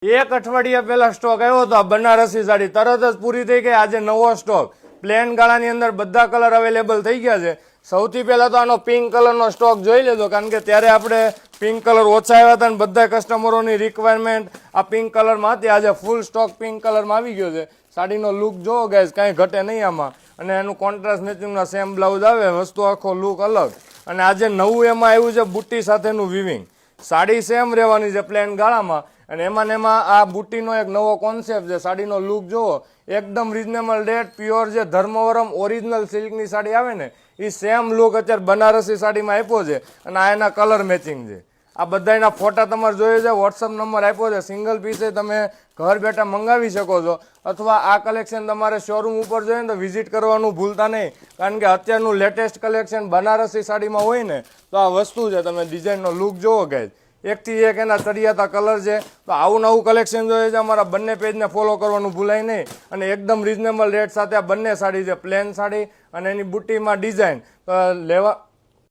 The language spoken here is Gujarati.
એક અઠવાડિયા પહેલા સ્ટોક આવ્યો હતો. આ બનારસી સાડી તરત જ પૂરી થઈ ગઈ. આજે નવો સ્ટોક પ્લેન ગાળાની અંદર બધા કલર અવેલેબલ થઈ ગયા છે. સૌથી પહેલા તો આનો પિંક કલરનો સ્ટોક જોઈ લેજો, કારણ કે ત્યારે આપણે પિંક કલર ઓછા આવ્યા હતા અને બધા કસ્ટમરોની રિક્વાયરમેન્ટ આ પિંક કલરમાં હતી. આજે ફૂલ સ્ટોક પિંક કલરમાં આવી ગયો છે. સાડીનો લુક જોવો ગાઈઝ, કાંઈ ઘટે નહીં આમાં. અને એનું કોન્ટ્રાસ્ટ મેચિંગના સેમ બ્લાઉઝ આવે, વસ્તુ આખો લુક અલગ. અને આજે નવું એમાં આવ્યું છે બુટ્ટી સાથેનું વિવિંગ. સાડી સેમ રહેવાની છે પ્લેન ગાળામાં, અને એમાં આ બુટ્ટીનો એક નવો કોન્સેપ્ટ છે. સાડીનો લુક જુઓ, એકદમ રિઝનેબલ રેટ, પ્યોર જે ધર્મવરમ ઓરિજિનલ સિલ્કની સાડી આવે ને એ સેમ લુક અત્યારે બનારસી સાડીમાં આપ્યો છે. અને આ એના કલર મેચિંગ છે. આ બધાના ફોટા તમારે જોઈએ છે, વોટ્સઅપ નંબર આપ્યો છે. સિંગલ પીસે તમે ઘર બેઠા મંગાવી શકો છો, અથવા આ કલેક્શન તમારે શોરૂમ ઉપર જોઈએ ને તો વિઝિટ કરવાનું ભૂલતા નહીં, કારણ કે અત્યારનું લેટેસ્ટ કલેક્શન બનારસી સાડીમાં હોય ને તો આ વસ્તુ છે. તમે ડિઝાઇનનો લુક જોવો ગાઈઝ, એકથી એક એના ચડિયાતા કલર છે. તો આવું નવું કલેક્શન જોઈએ છે અમારા બંને પેજને ફોલો કરવાનું ભૂલાય નહીં. અને એકદમ રિઝનેબલ રેટ સાથે આ બંને સાડી છે, પ્લેન સાડી અને એની બુટ્ટીમાં ડિઝાઇન લેવા